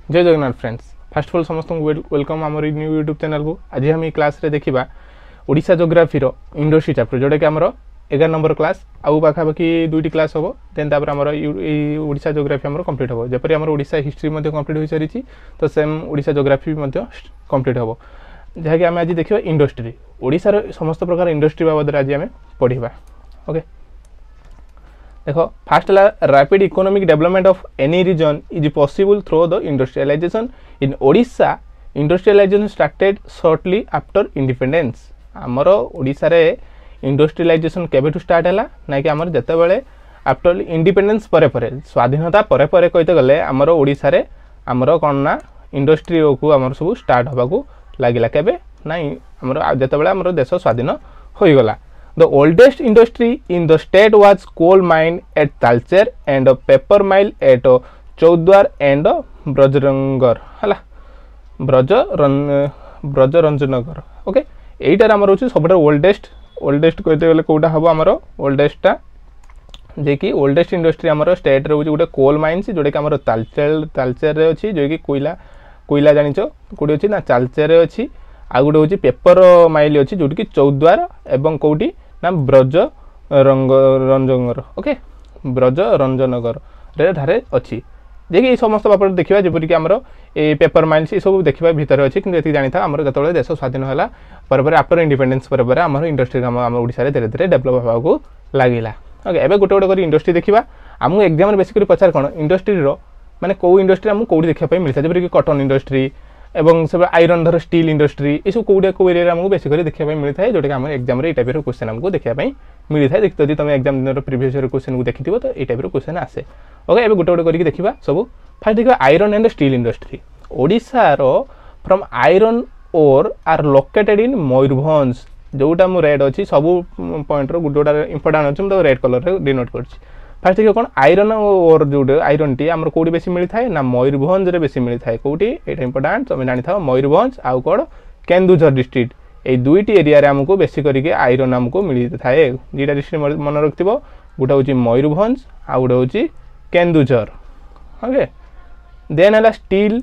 जय Jagannath friends, first of all समस्त welcome आम न्यू यूट्यूब चैनल को। आज हम क्लास रे देखा ओडिशा जोग्राफी रो इंडस्ट्री चैप्टर जोटा कि आमर 11 नंबर क्लास आउ पाखापाखि 2टी क्लास हम देन तापर आमर ओडिशा जोग्राफी आमर कंप्लीट हम जपरी आमर ओडिशा हिस्ट्री मध्य कंप्लीट हो सारी तो सेम ओडिशा जोग्राफी मध्य कंप्लीट हम जहाँकि आम आज देखा इंडस्ट्री ओडिशार समस्त प्रकार इंडस्ट्री बाबद आज आम पढ़ा। ओके देखो fast rapid economic development of any region is possible through the industrialization in Odisha. Industrialization started shortly after independence. आमर ओडिशा रे इंडस्ट्रियलाइजेशन केबेठु स्टार्ट हैला ना कि आमर जते बेले आफ्टर इंडिपेंडेंस परे परे स्वाधीनता परे परे कहते गले आमर ओडिशा रे आमर कोन ना इंडस्ट्री को आमर सब स्टार्ट होबा को लागिला केबे नाही आमर जते बेले आमर देश स्वाधीन होई गला। The oldest industry in the state was coal mine at Talcher and a paper mill at Chaudwar and Brajrangar हला ब्रजरंजनगर। ओके एटार आमर होची सबटा ओल्डेस्ट कहते गले कोटा हबो आमर ओल्डेस्टा जे कि ओल्डेस्ट इंडस्ट्री आमर स्टेट रे होची गोटे कोल माइन्स जोडे कि आमर तालचेर रे अछि जे कि कोइला जानिचो कोडी अछि ना तालचेर रे अछि आ गोटे होची पेपर माइल अछि जोटी कि चौद्वार एवं कोटी ना ब्रज रंजनगर। ओके ब्रज रंजनगर रे धारे अछि जे कि समस्त बापर देखिबा जेपरि कि हमरो ए पेपर माइल्स ए सब देखिबा भीतर अछि कि एति जानि था हमरो जतले देश स्वाधीन होला पर आफ्टर इंडिपेंडेंस पर हमरो इंडस्ट्री हम ओडिसा रे धीरे धीरे डेवलप होबा को लागिला। ओके एबे गोटे गोटे करी इंडस्ट्री देखिबा हमु एग्जाम रे बेसिकली पचार कोन इंडस्ट्री रो माने को इंडस्ट्री हमु कोडी देखिबा पई मिलता जेपरि कि कॉटन इंडस्ट्री एवं सब आयरन धर स्टील इंडस्ट्री ये सब कोडे को एरिया हमको बेसिकली देखा मिलता है जोटा कि हम एग्जाम रे टाइप क्वेश्चन हमको देखा मिलता है। देखते तुम एग्जाम दिन प्रीवियस ईयर क्वेश्चन को देखिथिबो तो ये टाइप क्वेश्चन आसे। ओके एबे गोटे गोटे करके देखिबा सब फास्ट देखिबा iron and steel industry. Odisha रो from iron ore are located in Mayurbhanj जोटा मु रेड अछि सब पॉइंट रो गोटे गोटे इंपोर्टेंट अछि तो रेड कलर रे डिनोट करछि। फास्ट देखिए कौन आयरन और जो आयरन टी आमर कौटी बेसी मिलता है ना मयूरभंज रे बेसी मिलता है कौटी एटा इंपोर्टेंट तुम जानि था मयूरभंज आउ कौन केन्दुझर डिस्ट्रिक्ट ए दुईटी एरिया रे हमको बेसी करके आयरन हमको मिलता है। दुईटा डिस्ट्रिक्ट मन रखिबो गोटा होची मयूरभंज आ गोटा होची केन्दुझर। ओके देन हला स्टील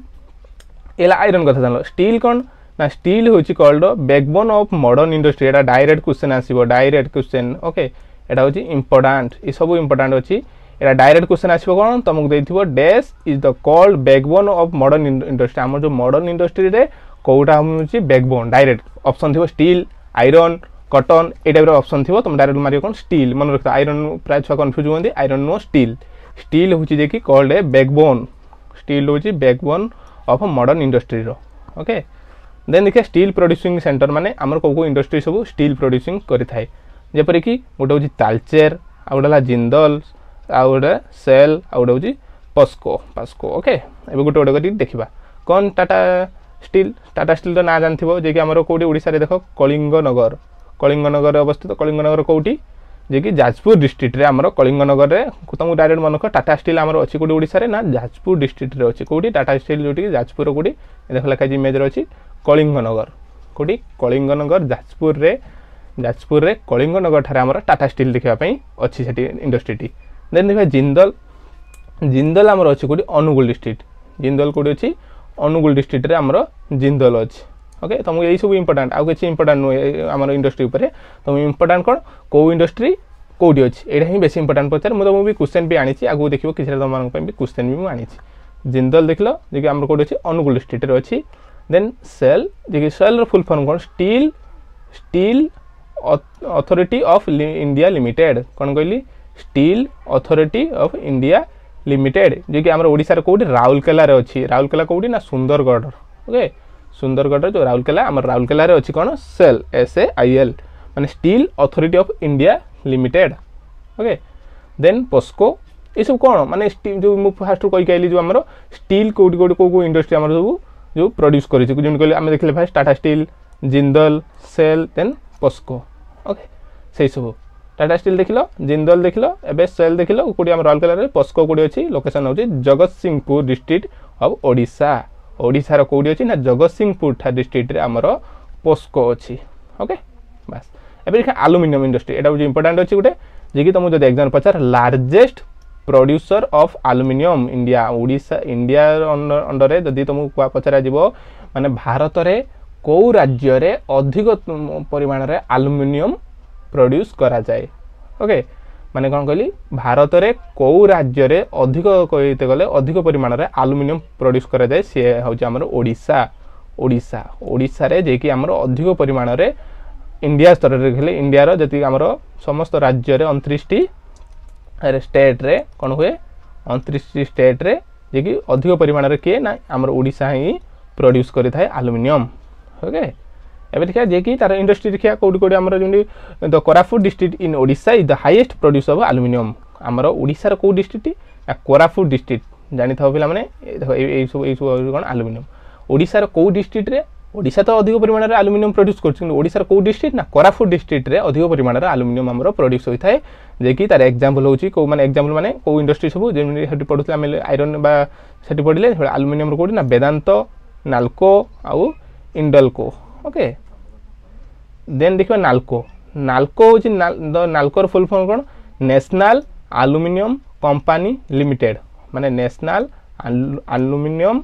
एला आयरन कथा जानलो स्टील कौन ना स्टील होची called backbone of modern industry. एटा डायरेक्ट क्वेश्चन आसीबो डायरेक्ट क्वेश्चन। ओके एटा होची इंपोर्टेंट ये सब इंपोर्टेंट अछि एटा डायरेक्ट क्वेश्चन आसीबो कोन तुमको देथिबो dash is the called backbone of modern industry. हमर जो मॉडर्न इंडस्ट्री रे कोउटा होची बैकबोन डायरेक्ट ऑप्शन थिबो स्टील आयरन कॉटन ए टाइप रो ऑप्शन थिबो तुम डायरेक्ट मारियो कोन स्टील मन रखता आयरन प्राय छ कंफ्यूज होंदी आयरन नो स्टील स्टील होची जे कि कॉल्ड ए बैकबोन स्टील होची बैकबोन ऑफ मॉडर्न इंडस्ट्री रो। ओके देन देखिए स्टील प्रोड्यूसिंग सेंटर माने हमर को इंडस्ट्री सब स्टील प्रोड्यूसिंग करि थाए जेपरि कि गोटे हूँ तालचेर आ गोटे जिंदल आ गोटे सेल आ गोटे हूँ पस्को। ओके एबे गोटे गोटे कर देखा कौन टाटा स्टील तो ना जानथिबो जे कि हमरो कोडी ओडिसा रे देखो कलिंगनगर अवस्थित कलिंगनगर कोडी जे कि जाजपुर डिस्ट्रिक्ट रे हमरो कलिंगनगर रे तुमको डायरेक्ट मन को टाटा स्टील हमरो अछि कोडी ओडिसा रे ना जाजपुर डिस्ट्रिक्ट रे अछि कोडी टाटा स्टील जोटी जाजपुर कोडी देखो लखा जी इमेज रे अछि कलिंगनगर कोडी कलिंगनगर जाजपुर रे कलिंगनगर ठारे हमर टाटा स्टील देखा अच्छी से इंडस्ट्री टी। देन देखा जिंदल हमर अच्छी कोडी अनुगुल डिस्ट्रिक्ट जिंदल कोडी अच्छी अनुगुल डिस्ट्रिक्ट रे हमर जिंदल अच्छी। ओके तुमको यही सब इंपोर्टेंट आउ किसी इंपोर्टेंट नुहे आम इंडस्ट्री उपर तुम इंपोर्टेंट कौन कौ इंडस्ट्री कौटी अच्छी यहाँ ही बेस इंपोर्टेंट पचार मुझे तुमको भी क्वेश्चन भी आनी आगे देखिए किसी तुम भी क्वेश्चन भी आनी जिंदल देख लो जी आम कौटी अच्छी अनुगुल डिस्ट्रिक्ट रे अच्छी। देन सेल जी सेल फुल फॉर्म कौन steel authority of India limited कौन कहली steel authority of India limited जो कि आम ओडिशा कोडी राउरकेला रे अच्छी राउरकेला कोडी ना सुंदरगढ़। ओके सुंदरगढ़ जो राउरकेला आम राउरकेला रे अच्छी कौन सेल SAIL माने steel authority of India limited. Okay then POSCO ये सब कौन माने जो मु फास्ट कहि कहली जो आम स्टील कोडी कोडी को इंडस्ट्री आम सब जो प्रोड्यूस करी जो कहली आम देखले first Tata steel Jindal SAIL then POSCO. Okay से सब टाटा स्टील देख लो जिंदल देख लो एबे सेल देख लो कोडी हम राउरकेला रे पस्को कोडी अछि लोकेशन होछि जगतसिंहपुर डिस्ट्रिक्ट ऑफ ओडिशा। ओडिशा रो कोडी अछि ना जगतसिंहपुर ठा डिस्ट्रिक्ट रे हमर पस्को अछि। ओके बस एबे देखा एल्युमिनियम इंडस्ट्री एटा होछि इंपोर्टेंट अछि गुटे जे कि तुम जदि exam Pachar largest producer of aluminium India Odisha India under रे जदि तुमको पचरा जीवो माने भारत रे को राज्य रे अधिक परिमाण रे एल्युमिनियम प्रोड्यूस करा जाए ओके माने कोन कहली भारत रे को राज्य रे अधिक कहते गले अधिक परिमाण रे एल्युमिनियम प्रोड्यूस करा जाए से होची हमर ओडिशा ओडिशा ओडिशा रे जे कि हमर अधिक परिमाण रे इंडिया स्तर रे खेले इंडिया रो जति हमर समस्त राज्य रे 29 टी स्टेट रे कोन हुए 29 टी स्टेट रे जे कि अधिक परिमाण रे के ना हमर ओडिशा ही प्रोड्यूस करि थाए एल्युमिनियम ओके एबे देखा जे कि तार इंडस्ट्री देखा कोडी कोडी हमर जेंडी the Koraput district in Odisha is the highest producer of aluminium हमर ओडिशा रो को डिस्ट्रिक्ट आ कोरापुट डिस्ट्रिक्ट जानि थाओ पिला माने देखो ए सब कोन एल्युमिनियम ओडिशा रो को डिस्ट्रिक्ट रे ओडिशा तो अधिक परिमाण रे एल्युमिनियम प्रोड्यूस करछ ओडिशा रो को डिस्ट्रिक्ट ना कोरापुट डिस्ट्रिक्ट रे अधिक परिमाण रे एल्युमिनियम हमर प्रोड्यूस होई थाए जे कि तार एग्जांपल होची को माने एग्जांपल माने को इंडस्ट्री सब जेमि हेटी पडुतला हम आयरन बा सेटी पडिले एल्युमिनियम रो कोडी ना वेदांत नाल्को आउ इंडलको ओके देन देखिबा नाल्को नाल्को होची नाल्को रो फुल फॉर्म कोन नेशनल एल्युमिनियम कंपनी लिमिटेड माने national aluminium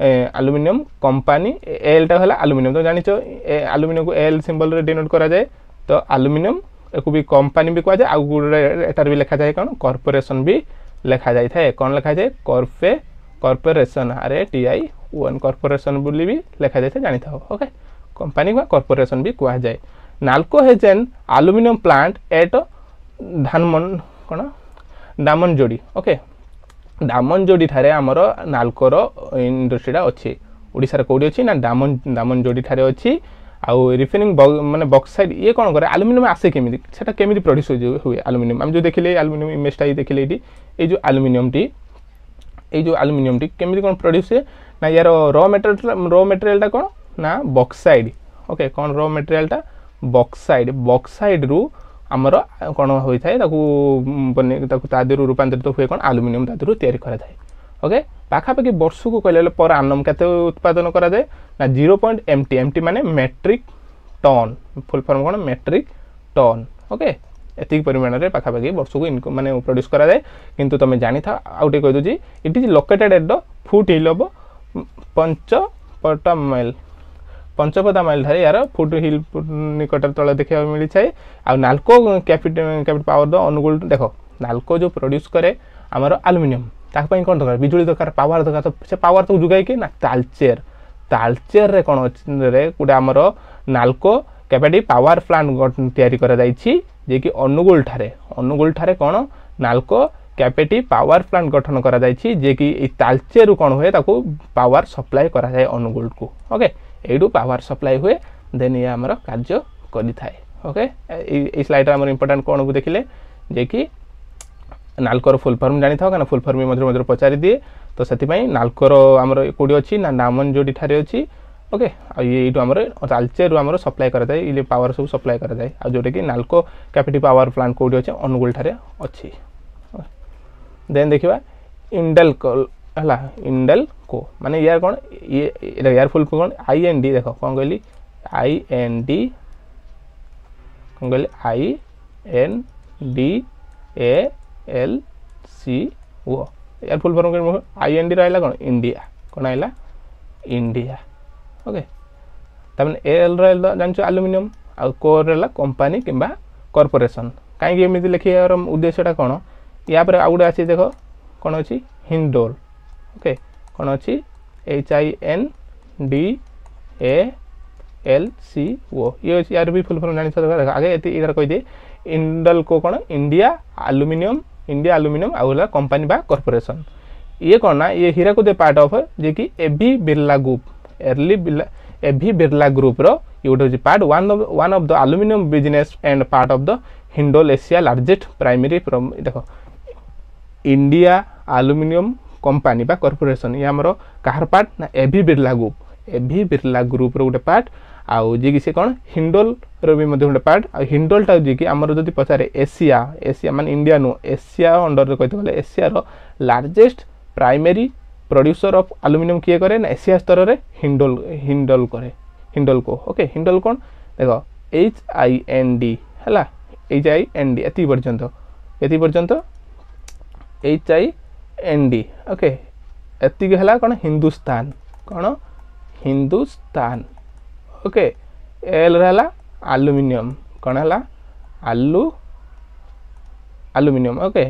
aluminium company L टा हला एल्युमिनियम तो जानिचो एल्युमिनियम को एल सिंबल रे डिनोट करा जाए तो एल्युमिनियम एको भी कंपनी भी कहा जाए आ गुडे एटार भी लिखा जाए कोन कॉर्पोरेशन भी लिखा जाय थाए कोन लिखा जाए corporation R T I one corporation बोली भी लिखा जाए जानि थाओ ओके कंपनी का कॉर्पोरेशन भी कहा जाए NALCO has an aluminium plant at धानमन कोन दामनजोड़ी ओके दामनजोड़ी ठारे हमर नाल्को रो इंडस्ट्रीटा अछि ओडिसा रे कोडी अछि ना दामनजोड़ी ठारे अछि आउ रिफाइनिंग माने बॉक्साइड ये कोन करे एल्युमिनियम आसे केमिति सेटा केमिति प्रोड्यूस हुए एल्युमिनियम हम जो देखिले एल्युमिनियम इमेज टा देखिले एटी ए जो एल्युमिनियम टी केमिति कोन प्रोड्यूस है ना यार रॉ मटेरियल टा कोन ना बॉक्साइड ओके कोन रॉ मटेरियल टा बॉक्साइड रु हमर कोन होई थाए ताकू बने ताकू तादेरु रूपांतरित हुए कोन एल्युमिनियम तादेरु तयारी करा थाए ओके पाखा पाखी वर्ष को कहले पर आनम केते उत्पादन करा जाए ना 0.mt mt माने मेट्रिक टन फुल फॉर्म कोन मेट्रिक टन ओके एतिक परिमाण रे पाखा पाखी वर्ष को इनकम माने प्रोड्यूस करा जाए किंतु तमे जानि था आउटे कह दो जी it is located at the foot hill of Panchpatmali धारे यार फुट हिल निकट तले देखा मिली छाए आ NALCO capital power the Angul देखो नाल्को जो प्रोड्यूस करे हमर एल्युमिनियम ताक पई कोन दरकार बिजुली दरकार पावर दरकार तो से पावर तो जुगाई के ना तालचेर रे कोन रे गुडा हमर नाल्को कैपेटी पावर प्लांट तयारी करा जाई छी जे कि अनुगुल ठारे कोन नाल्को कैपेटी पावर प्लांट गठन करा जाई छी जे कि ई तालचेर कोन होए ताको पावर सप्लाई करा जाय अनुगुल को ओके एडू पावर सप्लाई हुए देन ये हमर कार्य करि थाए ओके ई स्लाइड हमर इंपोर्टेंट कोन को देखिले जे कि नाल्को फुल फॉर्म जानि थाओ कना फुल फॉर्म मधुर पचारि दिए तो सेति पई नाल्को हमर कोडी अछि ना दामनजोड़ी ठारे अछि ओके आ ये इटु हमर तालचेर हमर सप्लाई करा जाय इले पावर सब सप्लाई करा जाय आ जोटे कि नाल्को कैपेटी पावर प्लांट कोडी अछि अनुगुल ठारे अछि देन देखिबा इंडलको हला इंडलको माने यार कोन ये यार फुल कोन आईएनडी देखो कोन कहली आईएनडी कोन कहली आईएनडी ए एल सी ओ यार फुल फॉर्म आईएनडी रहला कोन इंडिया कोन आइला इंडिया ओके तमने एल रहला जानछो एल्युमिनियम आ को रहला कंपनी किबा कॉर्पोरेशन काई के एमिति लिखि यार उद्देश्यटा कोन या पर आउडे आसी देखो कोन अछि हिंडोल ओके कोन अछि HINDALCO ये यार भी फुल फॉर्म जानि छ आगे एति इधर कहि दे इंडलको कोन इंडिया एल्युमिनियम आउला कंपनी बा कॉर्पोरेशन ये कोन ना ये हीराकुद पार्ट ऑफ जे कि एबी बिरला ग्रुप रो ये part one of the aluminium business and part of the indole Asia largest primary from देखो इंडिया एल्युमिनियम कंपनी बा कॉर्पोरेशन ये हमरो कार पार्ट ना एबी बिरला ग्रुप रो गोटे पार्ट आउ जे कि से कोन हिंडोल रो भी मध्ये गोटे पार्ट आ हिंडोल टा जे कि हमरो जदी पचारे एशिया माने इंडिया नो एशिया अंडर रे कहते गले एशिया रो largest primary producer of aluminium किए करे ना एशिया स्तर रे हिंडोल को ओके हिंडोल कोन देखो HIND हला HIND एति पर्यंत HIND ओके एतिक है कौन हिंदुस्तान कौन हिंदुस्तान ओके एल रहा आलुमिनियम कौन है आलुमिनियम ओके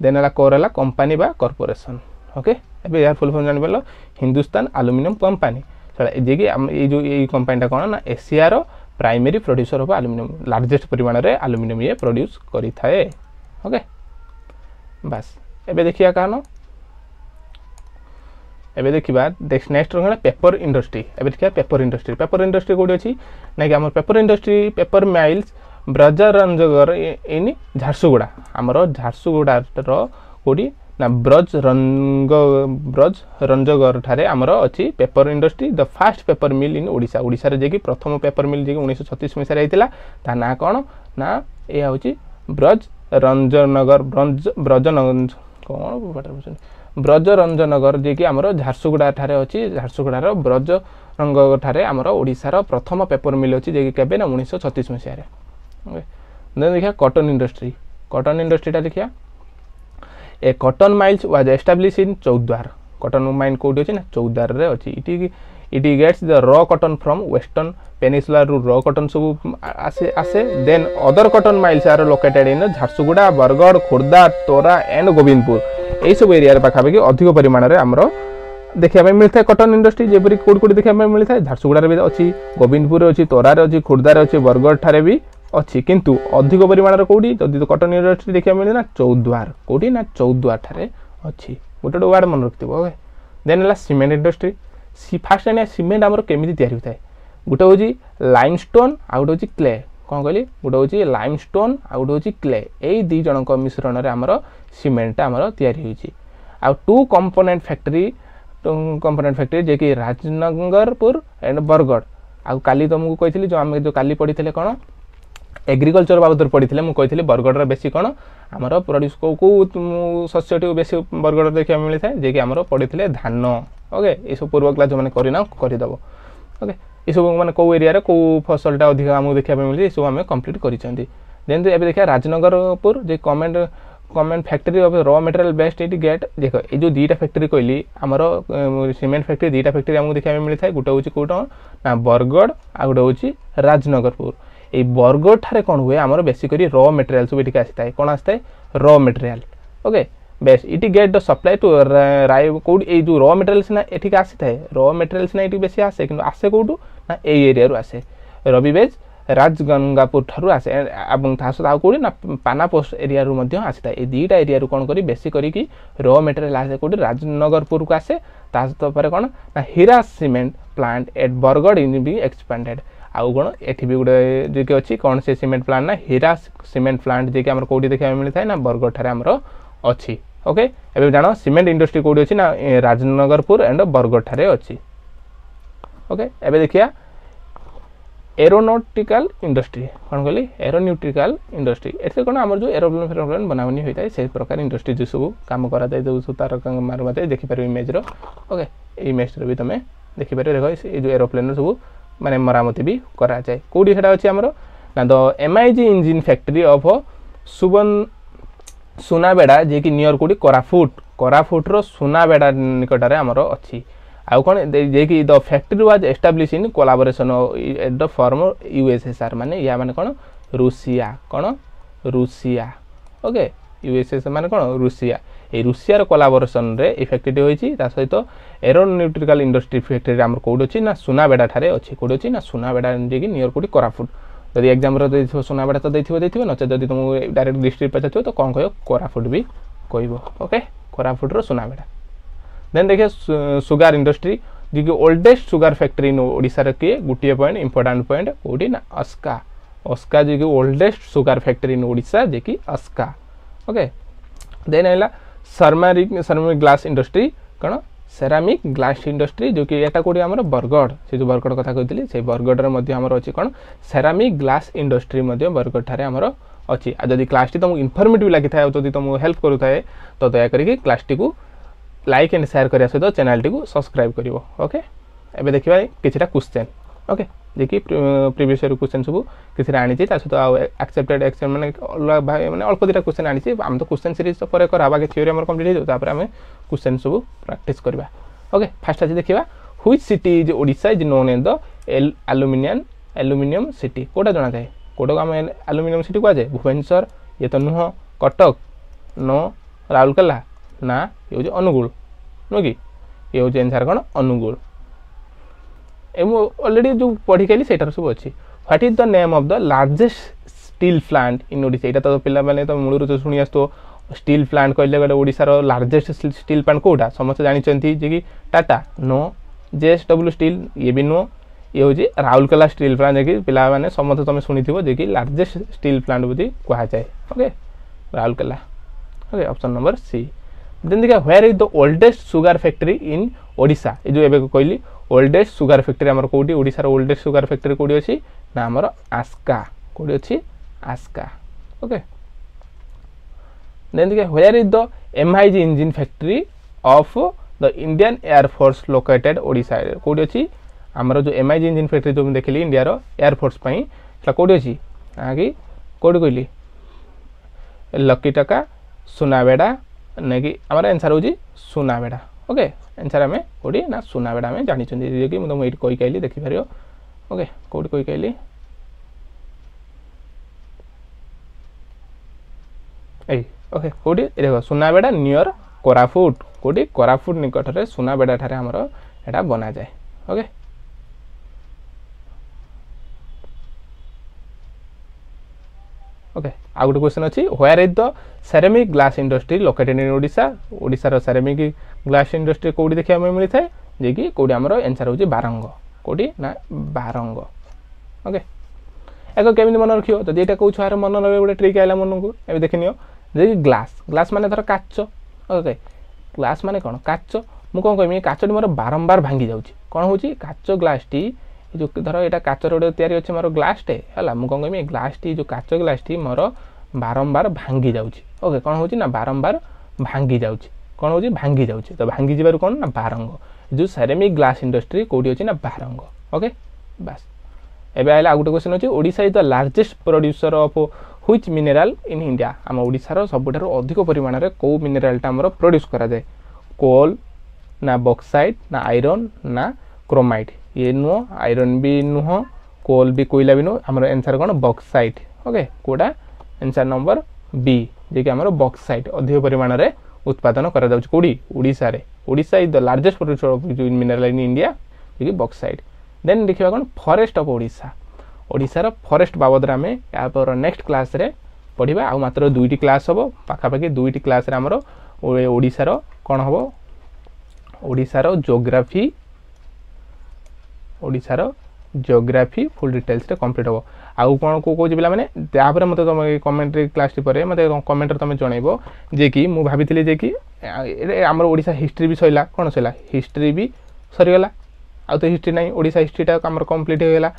देन है कोर है कंपानी बा कॉर्पोरेशन ओके एबे यार फुल फॉर्म जानि परलो हिंदुस्तान आलुमिनियम कंपानी जे कि ये जो ये कंपानीटा कौन ना एशियार primary producer of aluminium largest परिमाण में आलुमिनियम ये प्रोड्यूस करि थाए ओके बस एबे देखिया कानो एबे देखिबा नेक्स्ट रहा पेपर इंडस्ट्री एबे देखिया पेपर इंडस्ट्री कोडी अछि ना कि हमर paper industry paper mills Brajrajnagar in Jharsuguda आमर झारसुगुड़ा कोडी ना ब्रज रंजगर ठारे आमर अछि paper industry the first paper mill in Odisha Odisha रे जे कि प्रथम पेपर मिल जे कि 1936 मसीह आइतिला ता ना कोन ना ए होछि ब्रज रंजनगर ब्रज रंजनगर जे कि आमर झारसुगुड़ा ठारे अछि झारसुगुड़ार ब्रज रंग ठारे आमर ओडिशार प्रथम पेपर मिल अछि जे कि केबे ना 1936 मसीह रे ओके देन देखिया कॉटन इंडस्ट्रीटा देखिया ए cotton mills was establish in Choudwar cotton mine कोडी अछि ना चौद्वार रे अछि it gets the raw cotton from western peninsula raw cotton सब आसे then other cotton mills are located in Jharsuguda Bargarh Khordha तोरा एंड गोविंदपुर एई सब एरिया रे पाखाबे अधिक परिमाण रे हमरो देखिया मिलता है कॉटन इंडस्ट्री जेपरी कोड देखिया मिलता है झारसुगुड़ा रे भी अछि गोविंदपुर अच्छी तोरा रे अच्छी खोर्धा रे अच्छी बरगड़ ठारे भी अच्छी किंतु अधिक परिमाण कौटी जदि कॉटन इंडस्ट्री देखा मिले ना चौद्वार कौटी ना चौद्वार ठारे अच्छी गोटे वार्ड मन रखिथ ओके देन है सीमेंट इंडस्ट्री फास्ट आने सीमेंट आमर केमी तैयारी होता है गोटे हूँ लाइमस्टोन आ गोटे हूँ क्ले कौन कहली गोटे हूँ लाइमस्टोन आ गोटे हूँ क्ले यही दी जन मिश्रण में आमर सीमेंटा आमर तैयारी होती आ टू कंपोनेंट फैक्ट्री जे कि राजनगरपुर एंड बरगड़ आ काली तुमको कही जो आम जो काली पढ़ी थे कौन एग्रीकल्चर बाबद पढ़ी मुझे बरगड़ बेसी कौन आमर प्रोड्यूस को शस्यटी बेसी बरगड़ देखा मिलता है जे कि आमर पढ़ी धान ओके ये सब पूर्व क्लास जो मैंने करना करदेव ओके ये सब मैंने कौ एरिया कौ फसलटा अधिक आमको देखा मिलती सब आम कम्प्लीट करें देन ए देखिए राजनगरपुर जो comment factory of raw material best it gate देख ये जो दुईटा फैक्ट्री कहली आमर सीमेंट फैक्ट्री दुईटा फैक्ट्री आमको देखा मिलता है गोटे हूँ कौट ना बरगड़ आ गोटे हूँ राजनगरपुर ये बरगड़ ठारे कौन हुए आमर बेसिकली रॉ मटेरियल सब ये आसी कौन आए raw material okay best it get the supply to कौट ये जो रॉ मटेरियल्स ना ये आसी था रॉ मटेरियल्स ना ये बेसी आसे कि आसे कौटू ना यही एरिया आसे रविबेज राजगंगापुर ठारू आसे सहित कौटी ना पाना पोस्ट एरिया आसी था ये दुईटा एरिया कौन कर बेसी करके रॉ मटेरियल आसे कौटी राजनगरपुर को आसे तापर कौन ना Hira cement plant at Bargarh in be expanded आउ कौन एठी भी गोटे जो अच्छी कौन से सीमेंट प्लांट ना हीरा सीमेंट प्लांट जे कि आमर कौटी देखा मिलता है ना बरगड़ ठारे आमर अच्छी ओके एबे जानो सीमेंट इंडस्ट्री कौटी अच्छी ना राजनगरपुर एंड बरगड़ ठारे अच्छी ओके एबे देखिया एरोनॉटिकल इंडस्ट्री कौन कहली एरोनॉटिकल इंडस्ट्री एसे कौन आमर जो एरोप्लेन फेरोप्लेन बनाबनी होता है से प्रकार इंडस्ट्री जो सब काम करा जाए जो तार मारे देखिपार इमेज रो ओके इमेज भी तुम देखिपार देख ये जो एरोप्लेन सब माने मरामती भी करा जाए कौटी सेटा अच्छी आमर ना the MIG engine factory of Sunabeda जे कि नियर कौटी कोराफुट सुनाबेड़ा निकटरे आमर अच्छी आउ कौन जे कि the factory was establish in collaboration at the form USSR माने या माने कौन रूसिया ओके USSR माने कौन रूसिया ये रूसियार कोलाबोरेशन रे ए फैक्ट्री होईची ता सहित एरोनॉटिकल इंडस्ट्री फैक्ट्री आमर कौटी अच्छी ना सुनाबेड़ा ठारे अच्छी कौटी अच्छी ना सुनाबेड़ा जे कि नियर कौटी कोराफुट जदि एग्जाम रो सुनाबेड़ा तो देथिबो नचे जदि तुम डायरेक्ट डिस्ट्रिक्ट पचार तो कौन कह कोराफुट भी कहबो ओके कोराफुट रो सुनाबेड़ा देन देखिए सुगार इंडस्ट्री जी कि oldest sugar factory in Odisha किए गोटे पॉइंट इंपोर्टाट पॉइंट कौटी ना अस्का जी कि oldest sugar factory in Odisha जे कि अस्का ओके देन है सेरामिक ग्लास इंडस्ट्री कौन सेरामिक ग्लास इंडस्ट्री जो कि एटा कोडी हमर बरगड़ से जो बरगड़ कथा कहती से बरगड़ रे हमर अच्छी कौन सेरामिक ग्लास इंडस्ट्री बरगड़ ठारे हमर अच्छी आ जदि क्लास टी तुमको इनफॉर्मेटिव लगी था जदि तुमको हेल्प करूए तो दया करके क्लास टी को लाइक एंड शेयर करने सहित चैनल टी को सब्सक्राइब करिवो ओके एबे देखिबा किछटा क्वेश्चन ओके जे कि प्रीवियस ईयर क्वेश्चन सब किसी आनी सहित एक्सेप्टेड एक्सेप्ट मैंने अलग मैंने अल्प दुटा क्वेश्चन आनी आम तो क्वेश्चन सीरीज तो पर करा बाकी थ्योरी आम कंप्लीट हो आम क्वेश्चन सब प्रैक्टिस करवा ओके फास्ट आज देखा which city is Odisha is known as the aluminium city कोटा जना जाए कोटा आम एल्युमिनियम सिटी कहुए भुवनेश्वर ये तो नुह कटक नो राउरकेला ना ये हूँ अनुगुल नुह कि ये हूँ आंसर कौन अनुगुल ऑलरेडी जो पढ़ी कहली सेटार सब अच्छी what is the name of the largest steel plant in Odisha यहाँ तो पिला माने तो मूलर तो शुणी आसो स्टील प्लांट कहले गोटे ओडिशार लार्जेस्ट स्टील प्लांट कौटा समस्त जानते जे कि टाटा नो JSW स्टील ये भी नो ये हूँ राउरकेला स्टील प्लांट जे कि पिला माने समस्त तुम शुणी जे कि लार्जेस्ट स्टील प्लांट बोली कहुए okay Rourkela okay option number C then देखा where is the oldest sugar factory in Odisha ये जो एबे कहली ओल्डेस्ट सुगर फैक्ट्री आमर कोडी ओडिशार ओल्डेस्ट सुगर फैक्ट्री कोडी अछि ना आमर आस्का कोडी अछि आस्का ओके देन देखा where is the MIG engine factory of the Indian air force located Odisha कोडी अछि आमर जो MIG इंजिन फैक्ट्री जो देखली इंडिया रो एयर फोर्स पई ता कोडी अछि आगे कोडी कहली लकी टका सुनाबेडा नहीं कि आमर आंसर होजी सुनाबेडा ओके आंसर आम कौटी ना सुनाबेडा आम जानी कि मुझे ये कही कहली देखिपार ओके कौटी कही कहली ओके कौटी देख सुनाबेडा नियर कोरापुट कौटी कोरापुट निकट में सुनाबेडा ठारे आमर एटा बना जाए ओके ओके आ गोटे क्वेश्चन अच्छी where is the ceramic glass industry located in Odisha ओडिशार सेरामिक ग्लास इंडस्ट्री कौटी देखा मिलता है जे कि कौटी आमर आंसर होची बारंग कौटी ना बारंग ओके एक केमी मन रखियो तो ये कौ छुआर मन रहे गोटे ट्रिक आइला मन को ए देखिनियो जे कि ग्लास माने धर काच ओके ग्लास माने कौन काच मु कौन कहमी काचटी मोर बारंबार भांगी जाउची कौन होची काच ग्लासटी जो धर यहाँ काचर गोटे तैयारी अच्छे मोर ग्लासटे है मुझे कौन कहमी ग्लासटी जो काच ग्लासटी मोर बारंबार भांगी जाउची ओके कौन होची ना बारंबार भांगी जाउची कौन होची भांगी जाउची तो भांगी जीवार कौन ना बारंग जो सेरामिक ग्लास इंडस्ट्री कौटी अच्छी ना बारंग ओके बस एबे आइला आ गोटे क्वेश्चन अच्छे Odisha is the largest producer of which mineral in India आम ओडिशार सबुठार अधिक परिमाण में कौ मिनरलटा आमर प्रोड्यूस करा जाए कोल ना बॉक्साइट ना आयरन ना क्रोमाइट ये नुह आयरन भी नुह कोल भी कोयला भी नुह आमर आंसर कौन बॉक्साइट ओके कोटा आंसर नंबर बी जे कि आमर बॉक्साइट अधिक परिमाण में उत्पादन करा जाउछ कोडी ओडिशा रे Odisha is the largest producer of mineral in India जे कि बॉक्साइट देन देखिबा कौन फॉरेस्ट ऑफ ओडिशा ओडिशार फॉरेस्ट बाबद आम या पर नेक्स्ट क्लास रे पढ़िबा आ मात्र दुईटी क्लास हम पाखापाखि दुईटी क्लास रे आमर ओडिशार कौन हम ओडिशार जियोग्राफी फुल डिटेल्स रे कंप्लीट हो आउ कौन को कहूँ पे मैंने तापर मत तुम कमेंट क्लास पर मत कमेंट तुम जनइब जे कि मुझे भाभी जे कि आमर ओडिशा हिस्ट्री भी सैला कौन सैला हिस्ट्री भी सरीगला आउ तो हिस्ट्री ना ओडिशा हिस्ट्रीटा आमर कंप्लीट होगा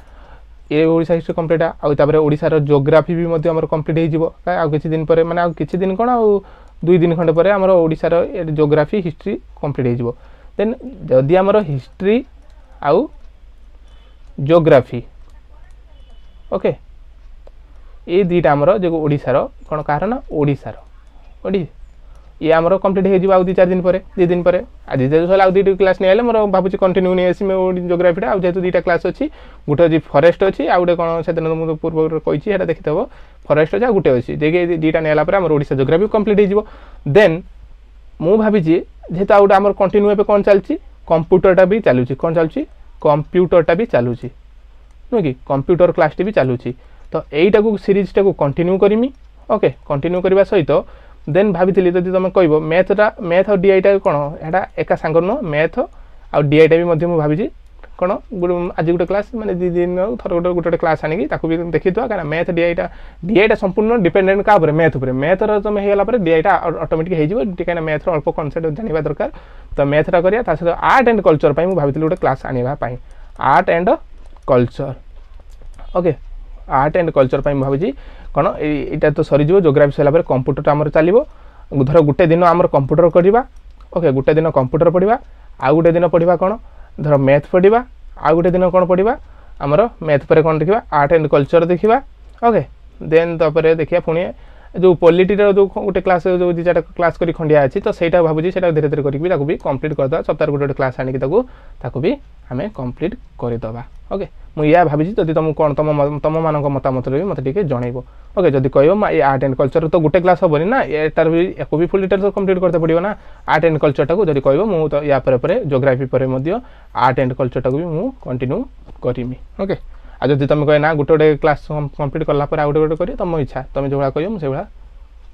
ये ओडिशा हिस्ट्री कंप्लीट आउे ओडिशार जियोग्राफी भी आमर कंप्लीट हो किसी दिन पर माने किसी दिन कौन आउ 2 दिन खंडे पर आमर ओडिशार जियोग्राफी हिस्ट्री कंप्लीट हो देन जदि आमर हिस्ट्री आउ जियोग्राफी ओके ये दुईटा आमर जो ओडिशार कौन कहार ना ओडिशार ओडी ये आमर कंप्लीट हो 2-4 दिन पर 2 दिन पर आज जेहतु आउ 2 क्लास नहीं मोर भावी कंटिन्यू नहीं आसी जियोग्राफीटा आउ जेहतु 2टा क्लास अच्छी गोटे अच्छी फरेस्ट अच्छी आउ गोटे कौन से मुझे पूर्व कही देखिदेव फरेस्ट अच्छे गोटे अच्छी देखिए 2टा नहीं आम ओडिशा जियोग्राफी कंप्लीट हो देन मु भावी जेहतु आउ आम कंटिन्यू ए कौन चलती कंप्यूटरटा भी चलुची कौन चलुची कंप्यूटरटा भी चलुची नुह कि कंप्यूटर क्लास भी चलुची तो यहीटा को सीरीजटा को कंटिन्यू करमी ओके कंटिन्यू करने सहित देन भाभी जब तुम कह मैथ और डीआईटा कौन यहाँ एका सांग नुह मैथ आ डीआईटा भी भावी कौन आज गोटे क्लास माने 2 दिन थर गोटे क्लास आनी भी देखी क्या मैथ डीआईटा संपूर्ण डिपेंडेंट क्या मैथ मैथ तुम होगा डीआईटा ऑटोमेटिक हो कहीं मैथर अल्प कनसेप्ट जानवा दरकार तो मैथटा करा सहित आर्ट एंड कल्चर मुझे भावी गोटे क्लास आने art and culture okay art and culture भावी कौन यहाँ तो सरीज जियोग्राफी सरला कंप्यूटर आमर चलो धर गोटे दिन आमर कंप्यूटर करवा ओके गोटे दिन कंप्यूटर पढ़ा आउ गोटे दिन पढ़ा कौन धर मैथ पढ़ा आउ गोटे दिन कौन पढ़ा आमर मैथ पर कौन देखा आर्ट एंड कल्चर देखा ओके देन तापर देखिए पुणी जो पॉलिटी जो गोटे क्लास जो दी चार क्लास करी खंडिया अच्छी तो सहीटा भावुँ से धीरे धीरे करके भी कंप्लीट करदे सप्ताह गोटे गोटे क्लास आनिक भी आम कंप्लीट करदे ओके मुझे या भावी जब तुमको कौन तुम मान मतामत भी मत जनइब ओके जब कह ये आर्ट एंड कल्चर तो गोटे क्लास हेनी ना यार भी एक भी फुल डिटेल्स कंप्लीट करते पड़ो ना आर्ट एंड कल्चर टाक जब कह मुझे या जियोग्राफी पर आर्ट एंड कल्चर टाक भी मुझे कंटिन्यू करमी ओके आ जब तुम कहे ना गोटे गोटे क्लास कंप्लीट कलापर आ गोटे गोटे कर तुम इच्छा तुम जो भाया कह से भाया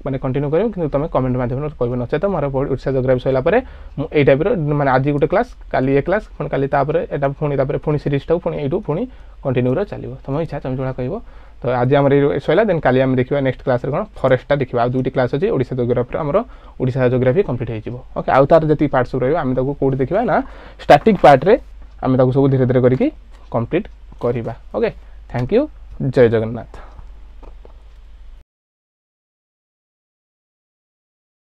मैंने कंटिन्यू कर कि तुम कमेंट माध्यम कह नचे मोर ओडिशा जियोग्राफी सरापर मुझे टाइप मैंने आज गोटे क्लास काली ए क्लास पुणी काली पुणी सीरीज टाक पुणी यू पुणी कंटिन्यू चलो तुम इच्छा तुम जो कह तो आज आम सैला देन काली आम देखा नेक्स्ट क्लास कौन फरेस्टा देखा दुईटी क्लास अच्छी ओडिशा जियोग्राफी आम ओडिशा जियोग्राफी कंप्लीट हो ओके आउ तार जी पार्ट सब रही कौट देखा ना स्टार्टिंग पार्ट आम सब धीरे धीरे करके कंप्लीट करवा ओके थैंक यू जय जगन्नाथ।